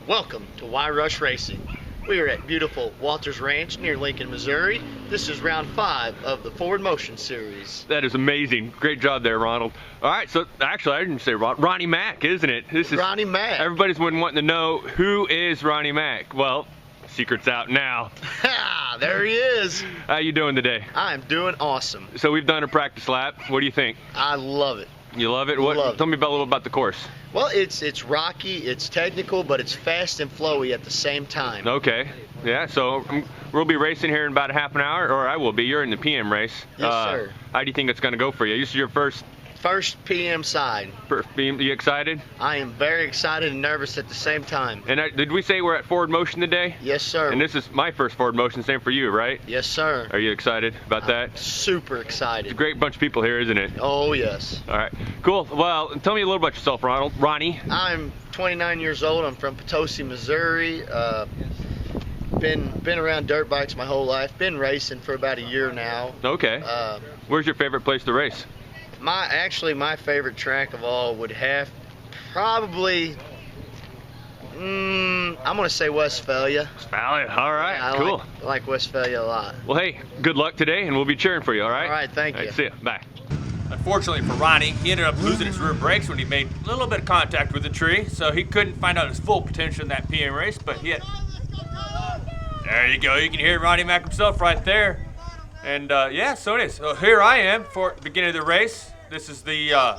Welcome to Why Rush Racing. We are at beautiful Walters Ranch near Lincoln, Missouri. This is round 5 of the Forward Motion Series. That is amazing. Great job there, Ronald. All right, so actually I didn't say Ronnie Mack, isn't it? This is Ronnie Mack. Everybody's been wanting to know, who is Ronnie Mack? Well, secret's out now. Ha! There he is. How you doing today? I am doing awesome. So we've done a practice lap. What do you think? I love it. You love it? Love it. Tell me a little about the course. Well, it's rocky, it's technical, but it's fast and flowy at the same time. Okay. Yeah, so we'll be racing here in about a half an hour, or I will be. You're in the PM race. Yes, sir. How do you think it's going to go for you? This is your first PM side. PM. You excited? I am very excited and nervous at the same time. And did we say we're at Forward Motion today? Yes, sir. And this is my first Forward Motion, same for you, right? Yes, sir. Are you excited about that? Super excited. It's a great bunch of people here, isn't it? Oh, yes. All right, cool. Well, tell me a little about yourself, Ronnie. I'm 29 years old. I'm from Potosi, Missouri. Been around dirt bikes my whole life. Been racing for about a year now. Okay. Where's your favorite place to race? My favorite track of all would have probably, I'm gonna say Westphalia. Westphalia, all right, Yeah, cool. I like Westphalia a lot. Well, hey, good luck today, and we'll be cheering for you, all right? All right, thank you. See you, bye. Unfortunately for Ronnie, he ended up losing his rear brakes when he made a little bit of contact with the tree, so he couldn't find out his full potential in that PM race, but he had... There you go, you can hear Ronnie Mack himself right there. And yeah, so it is. So here I am for the beginning of the race. This is the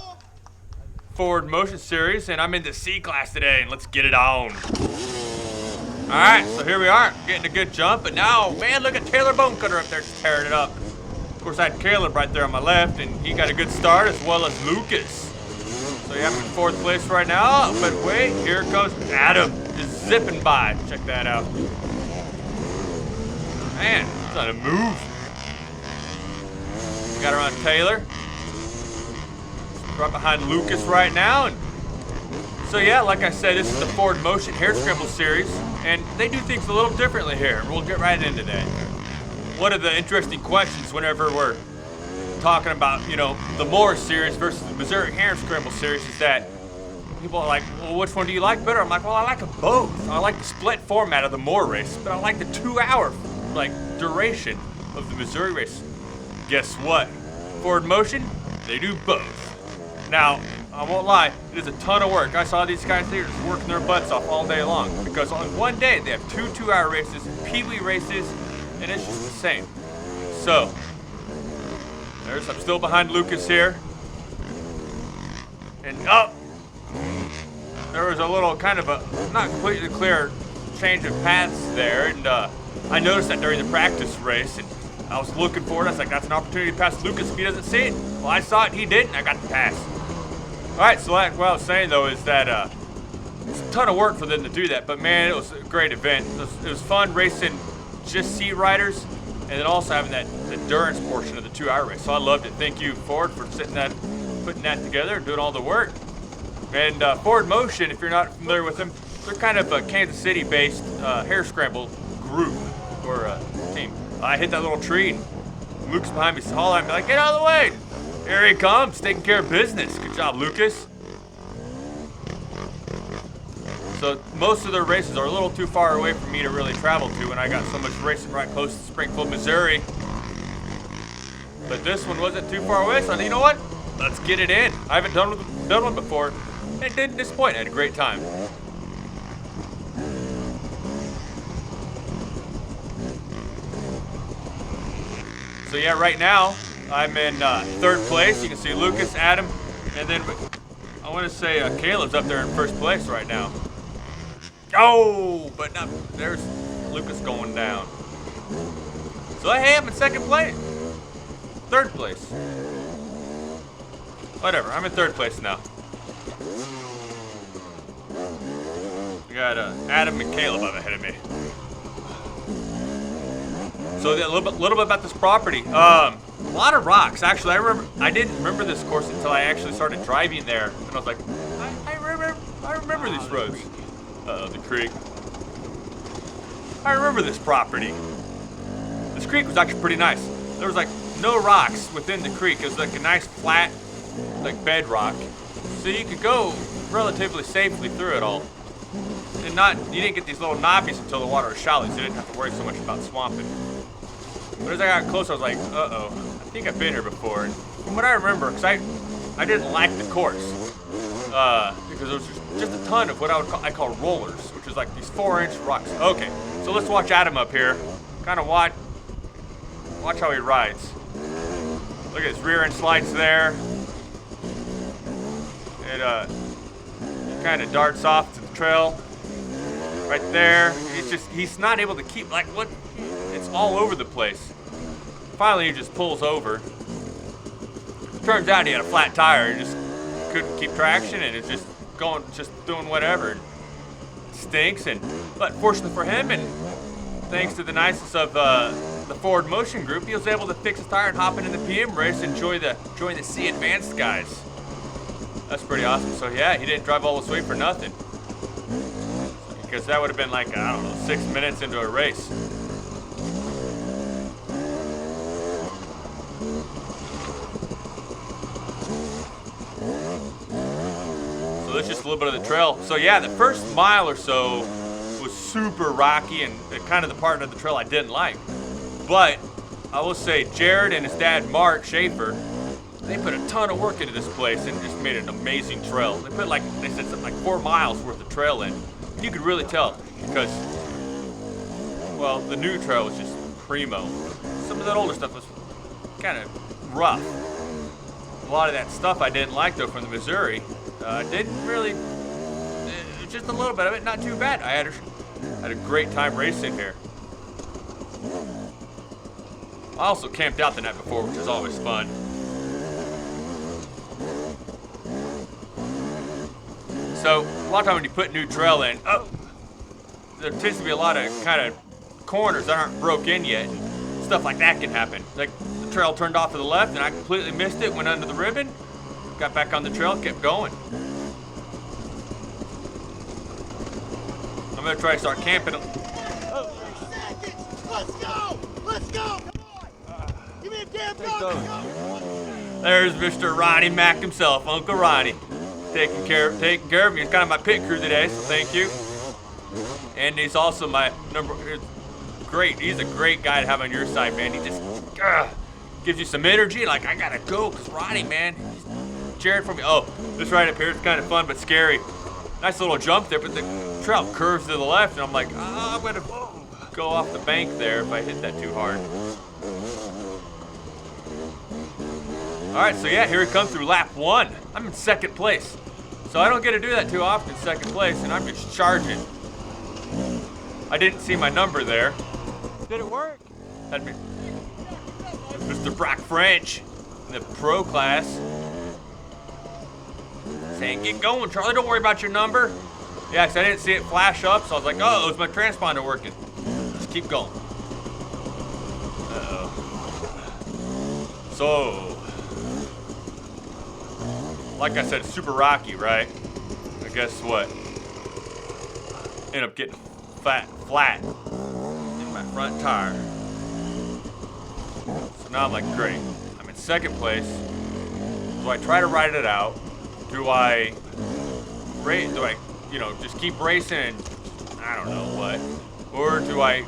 Forward Motion Series, and I'm in the C class today, and let's get it on. All right, so here we are, getting a good jump, but now, man, look at Taylor Bonecutter up there just tearing it up. Of course, I had Caleb right there on my left, and he got a good start, as well as Lucas. So you have in 4th place right now, but wait, here comes Adam, just zipping by. Check that out. Man, he's on a move. We got around Taylor. Right behind Lucas right now. And so yeah, like I said, this is the Forward Motion Hare Scramble series, and they do things a little differently here. We'll get right into that. One of the interesting questions whenever we're talking about, you know, the Morris series versus the Missouri Hare Scramble series is that people are like, well, which one do you like better? I'm like, well, I like them both. I like the split format of the Moore race, but I like the 2-hour duration of the Missouri race. Guess what? Forward Motion, they do both. Now, I won't lie, it is a ton of work. I saw these guys here just working their butts off all day long, because on one day they have 2 2-hour races, pee-wee races, and it's just the same. So, I'm still behind Lucas here. And there was a little kind of a not completely clear change of paths there, and I noticed that during the practice race, and I was looking for it. I was like, that's an opportunity to pass Lucas if he doesn't see it. Well, I saw it, he didn't, I got the pass. All right, so like what I was saying though is that it's a ton of work for them to do that, but man, it was a great event. It was fun racing just seat riders, and then also having that endurance portion of the 2-hour race. So I loved it. Thank you, Ford, for putting that together and doing all the work. And Forward Motion, if you're not familiar with them, they're kind of a Kansas City-based Hare Scramble group or team. I hit that little tree, and Luke's behind me, hollering at me like, get out of the way! Here he comes, taking care of business. Good job, Lucas. So most of their races are a little too far away for me to really travel to, and I got so much racing right close to Springfield, Missouri. But this one wasn't too far away, so I thought, you know what? Let's get it in. I haven't done one before, and it didn't disappoint. I had a great time. So yeah, right now, I'm in 3rd place. You can see Lucas, Adam, and then I want to say Caleb's up there in 1st place right now. Oh, but not, there's Lucas going down. So hey, I'm in 2nd place. 3rd place. Whatever, I'm in 3rd place now. We got Adam and Caleb up ahead of me. So a little bit about this property. A lot of rocks. Actually, I didn't remember this course until I actually started driving there, and I was like, I remember these roads. The creek. I remember this property. This creek was actually pretty nice. There was like no rocks within the creek. It was like a nice flat, like bedrock, so you could go relatively safely through it all. and you didn't get these little knobbies until the water was shallow, so you didn't have to worry so much about swamping. But as I got closer, I was like, uh-oh, I think I've been here before. And from what I remember, because I didn't like the course, because there was just a ton of what I call rollers, which is like these 4-inch rocks. Okay, so let's watch Adam up here. Kind of watch how he rides. Look at his rear end slides there. It kind of darts off to the trail right there. He's not able to keep, like, what? It's all over the place. Finally, he just pulls over. Turns out he had a flat tire. He just couldn't keep traction, and it's just doing whatever. It stinks, but fortunately for him, and thanks to the nicest of the Forward Motion group, he was able to fix his tire and hop into the PM race and join the C Advanced guys. That's pretty awesome. So yeah, he didn't drive all this way for nothing, because that would have been like, I don't know, 6 minutes into a race. So that's just a little bit of the trail. So yeah, the first mile or so was super rocky and kind of the part of the trail I didn't like. But I will say Jared and his dad Mark Schaefer, they put a ton of work into this place and just made an amazing trail. They put, like, they said, something like 4 miles worth of trail in. You could really tell because, well, the new trail was just primo. Some of that older stuff was kind of rough. A lot of that stuff I didn't like, though, from the Missouri. Didn't really, just a little bit of it, not too bad. I had a great time racing here. I also camped out the night before, which is always fun. So, a lot of time when you put new trail in, there tends to be a lot of kind of corners that aren't broke in yet. Stuff like that can happen. Like, the trail turned off to the left and I completely missed it, went under the ribbon, got back on the trail, kept going. I'm gonna try to start camping. Let's go! Let's go! Come on! Give me a damn dog! There's Mr. Ronnie Mack himself, Uncle Ronnie. Taking care of me. He's kind of my pit crew today, so thank you. And he's also my great. He's a great guy to have on your side, man. He just gives you some energy. Like, I gotta go, because Ronnie, man, he's cheering for me. Oh, this ride up here is kind of fun but scary. Nice little jump there, but the trail curves to the left, and I'm like, I'm gonna go off the bank there if I hit that too hard. All right, so yeah, here we come through lap 1. I'm in 2nd place. So I don't get to do that too often, 2nd place, and I'm just charging. I didn't see my number there. Did it work? That'd be Mr. Brock French in the pro class. Saying, get going, Charlie, don't worry about your number. Yeah, because I didn't see it flash up, so I was like, oh, is my transponder working? Just keep going. Uh-oh. So, like I said, it's super rocky, right? But guess what? End up getting flat in my front tire. So now I'm like, great. I'm in 2nd place. Do I try to ride it out? Do I just keep racing and I don't know what? Or do I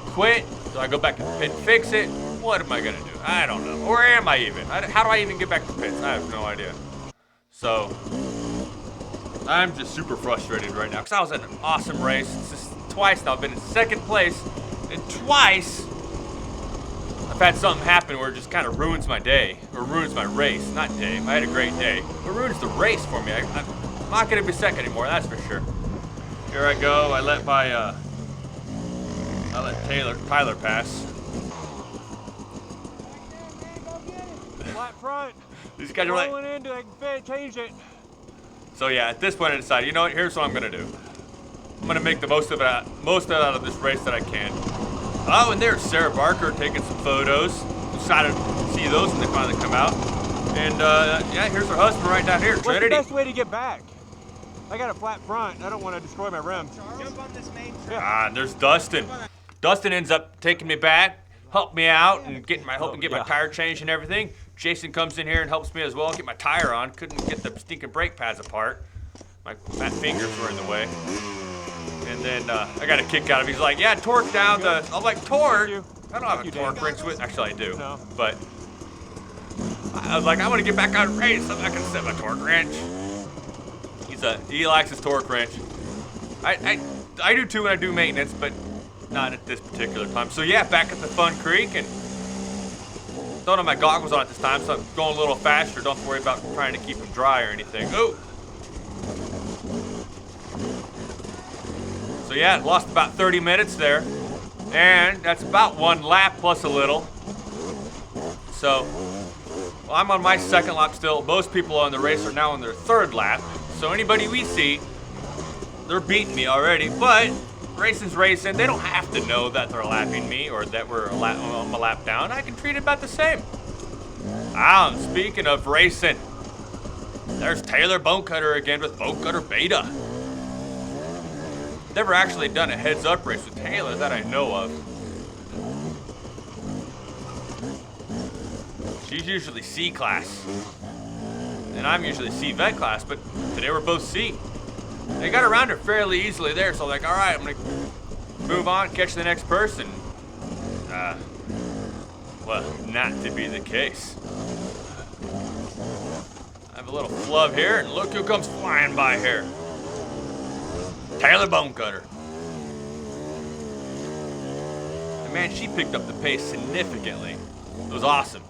quit? Do I go back to the pit and fix it? What am I gonna do? I don't know. Or am I even? How do I even get back to pits? I have no idea. So, I'm just super frustrated right now because I was at an awesome race. It's just twice now. I've been in 2nd place, and twice I've had something happen where it just kind of ruins my day, or ruins my race. Not day. I had a great day. It ruins the race for me. I'm not going to be 2nd anymore, that's for sure. Here I go. I let Tyler pass. Flat front. These guys are like, Rolling into it, change it. so yeah, at this point I decided, you know what, here's what I'm gonna do. I'm gonna make the most of it out of this race that I can. Oh, and there's Sarah Barker taking some photos. Excited to see those when they finally come out. And yeah, here's her husband right down here, Trinity. What's the best way to get back? I got a flat front. I don't want to destroy my rims. Jump on this main trail. Ah, and there's Dustin. Dustin ends up taking me back, helped me out, and helping get my tire changed and everything. Jason comes in here and helps me as well, get my tire on. Couldn't get the stinking brake pads apart. My fat fingers were in the way. And then I got a kick out of him. He's like, yeah, torque down the... I'm like, torque? I don't have a torque wrench with... Actually, I do. No. But I was like, I want to get back out and race. I'm not going to set my torque wrench. He likes his torque wrench. I do too when I do maintenance, but not at this particular time. So yeah, back at the Fun Creek, and don't have my goggles on at this time, so I'm going a little faster. Don't have to worry about trying to keep them dry or anything. Oh! So yeah, lost about 30 minutes there, and that's about 1 lap plus a little. So, well, I'm on my 2nd lap still. Most people on the race are now on their 3rd lap. So anybody we see, they're beating me already, but racing's racing. They don't have to know that they're lapping me or that I'm a lap down. I can treat it about the same. Speaking of racing, there's Taylor Bonecutter again with Bonecutter Beta. Never actually done a heads-up race with Taylor that I know of. She's usually C class. And I'm usually C vet class, but today we're both C. They got around her fairly easily there, so I'm like, all right, I'm gonna move on, catch the next person. Well, not to be the case. I have a little flub here, and look who comes flying by here. Taylor Bonecutter. And man, she picked up the pace significantly. It was awesome.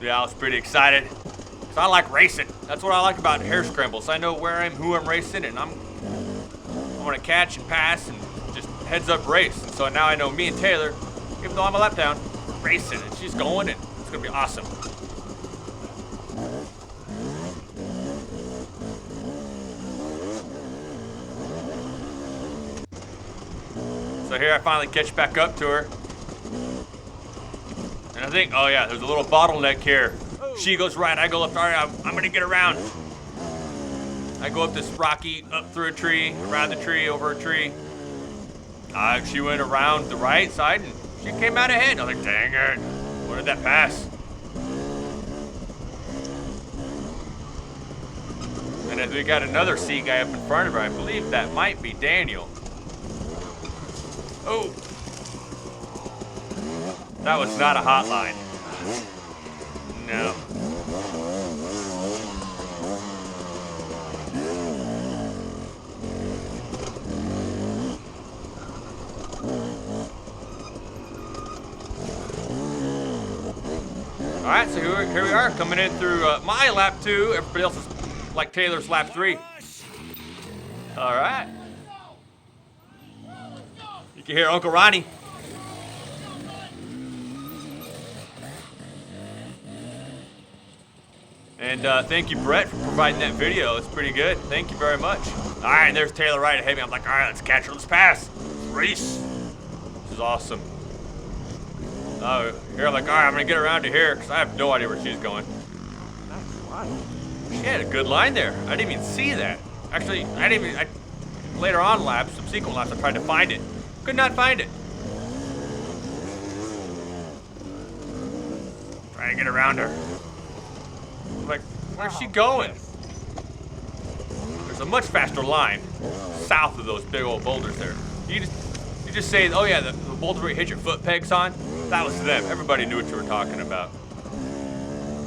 Yeah, I was pretty excited. 'Cause I like racing. That's what I like about Hare Scrambles. I know where who I'm racing, and I'm gonna catch and pass and just heads up race. And so now I know me and Taylor, even though I'm a lap down, racing, and she's going, and it's gonna be awesome. So here I finally catch back up to her. And I think, oh yeah, there's a little bottleneck here. She goes right, I go left. All right, I'm gonna get around. I go up this rocky, up through a tree, around the tree, over a tree. She went around the right side and she came out ahead. I was like, dang it, where did that pass? And then we got another C guy up in front of her. I believe that might be Daniel. Oh. That was not a hotline. No. All right, so here we are coming in through my lap 2. Everybody else is like Taylor's lap 3. All right. You can hear Uncle Ronnie. And thank you, Brett, for providing that video. It's pretty good. Thank you very much. All right, and there's Taylor right ahead of me. I'm like, all right, let's catch her. Let's pass. Race. This is awesome. Oh, here I'm like, all right, I'm going to get around to here because I have no idea where she's going. Nice line. She had a good line there. I didn't even see that. Actually, later on laps, subsequent laps, I tried to find it. Could not find it. Trying to get around her. I'm like, where's she going? There's a much faster line south of those big old boulders there. You just say, oh yeah, the boulder where you hit your foot pegs on, that was them. Everybody knew what you were talking about.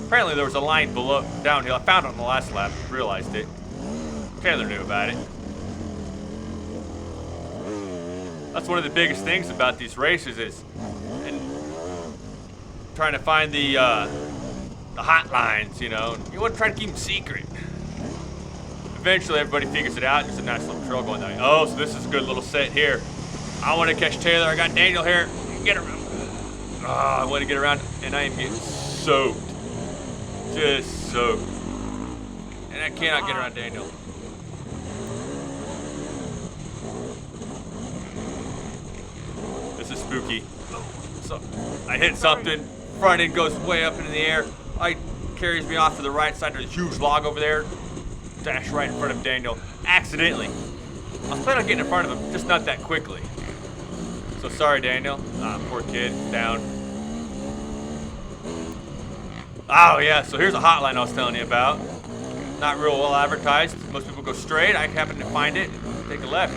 Apparently there was a line below, downhill. I found it on the last lap, realized it. Taylor knew about it. That's one of the biggest things about these races is trying to find the hot lines, you know. You want to try to keep them secret. Eventually everybody figures it out. There's a nice little trail going down. Oh, so this is a good little set here. I want to catch Taylor. I got Daniel here. Get around. Oh, I want to get around, and I am getting soaked. Just soaked. And I cannot get around Daniel. This is spooky. So I hit something. Front end goes way up into the air. It carries me off to the right side. There's a huge log over there. Dash right in front of Daniel. Accidentally. I was planning on getting in front of him, just not that quickly. So sorry, Daniel. Poor kid. Down. Oh yeah, so here's a hotline I was telling you about. Not real well advertised. Most people go straight. I happen to find it and take a left.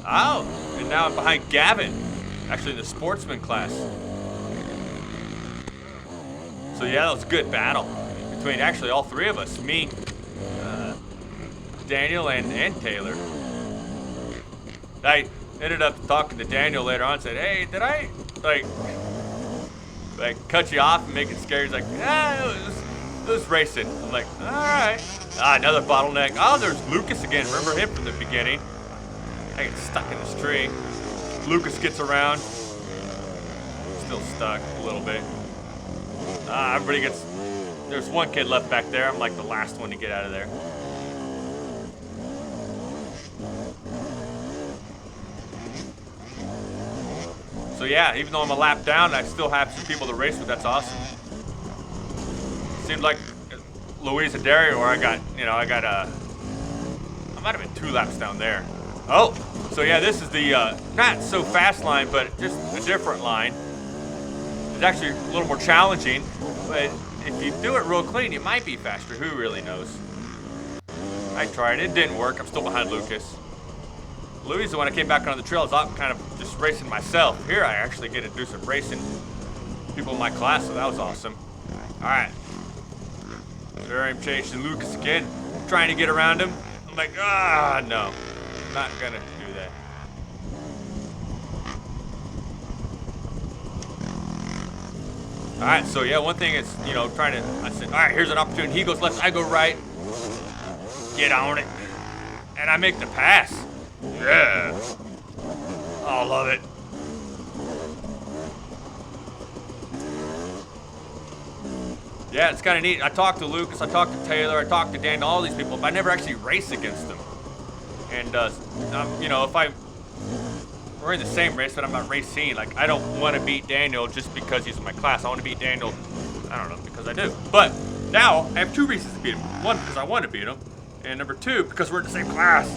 Oh, and now I'm behind Gavin, actually in the sportsman class. So yeah, that was a good battle between actually all three of us, me, Daniel, and Taylor. I ended up talking to Daniel later on and said, hey, did I, like cut you off and make it scary? He's like, it was racing. I'm like, all right. Another bottleneck. Oh, there's Lucas again. Remember him from the beginning? I get stuck in this tree. Lucas gets around. Still stuck a little bit. Everybody gets... There's one kid left back there. I'm like the last one to get out of there. So yeah, even though I'm a lap down, I still have some people to race with. That's awesome. Seemed like Louise and Dario, where I might have been 2 laps down there. Oh, so yeah, this is the not so fast line, but just a different line. It's actually a little more challenging, but if you do it real clean, you might be faster. Who really knows? I tried. It didn't work. I'm still behind Lucas. Louise, when I came back on the trail, I was kind of just racing myself. Here, I actually get to do some racing people in my class, so that was awesome. All right. There I'm chasing Lucas again, trying to get around him. I'm like, no, not gonna do that. All right, so yeah, one thing is, I said, all right, here's an opportunity. He goes left, I go right. Get on it. And I make the pass. Yeah. I love it. Yeah, it's kind of neat. I talked to Lucas, I talked to Taylor, I talked to Daniel, all these people, but I never actually race against them. And, if we're in the same race, but I'm not racing, like, I don't want to beat Daniel just because he's in my class. I want to beat Daniel, I don't know, because I do. But now, I have 2 reasons to beat him. 1, because I want to beat him, and number 2, because we're in the same class.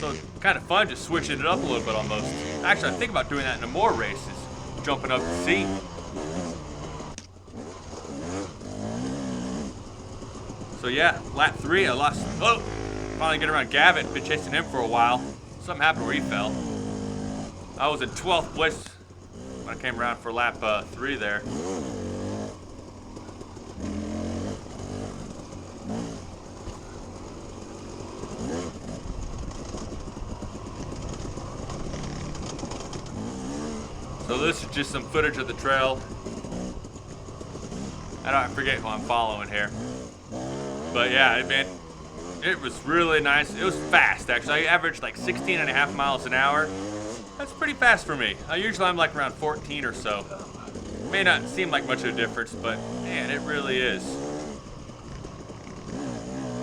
So it's kind of fun just switching it up a little bit almost. Actually, I think about doing that in more races, jumping up to see. So yeah, lap 3, I lost. Oh, finally get around Gavin. Been chasing him for a while. Something happened where he fell. I was in 12th place when I came around for lap 3 there. So this is just some footage of the trail. I forget who I'm following here. But yeah, it was really nice. It was fast, actually. I averaged like 16.5 miles an hour. That's pretty fast for me. Usually I'm like around 14 or so. May not seem like much of a difference, but man, it really is.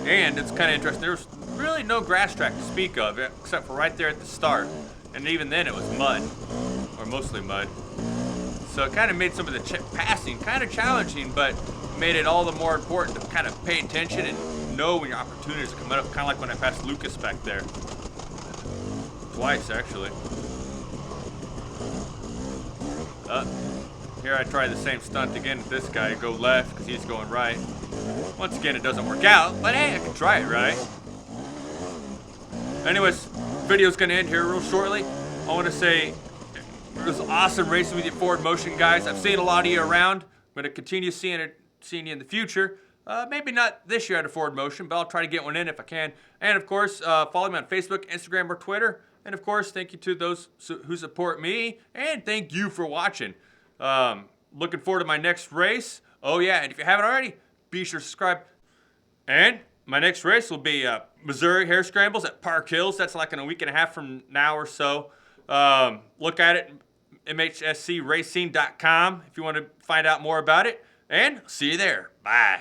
And it's kind of interesting. There was really no grass track to speak of, except for right there at the start. And even then it was mud, or mostly mud. So it kind of made some of the passing kind of challenging, but made it all the more important to kind of pay attention and know when your opportunities are coming up, kind of like when I passed Lucas back there. Twice, actually. Here I try the same stunt again with this guy. Go left because he's going right. Once again, it doesn't work out, but hey, I can try it, right? Anyways, video's going to end here real shortly. I want to say it was awesome racing with you, Forward Motion guys. I've seen a lot of you around. I'm going to continue seeing you in the future. Maybe not this year at a Forward Motion, but I'll try to get one in if I can. And of course, follow me on Facebook, Instagram, or Twitter. And of course, thank you to those who support me, and thank you for watching. Looking forward to my next race. Oh yeah, and if you haven't already, be sure to subscribe. And my next race will be Missouri Hare Scrambles at Park Hills. That's like in a week and a half from now or so. Look at it, FMHSCracing.com if you want to find out more about it. And see you there. Bye.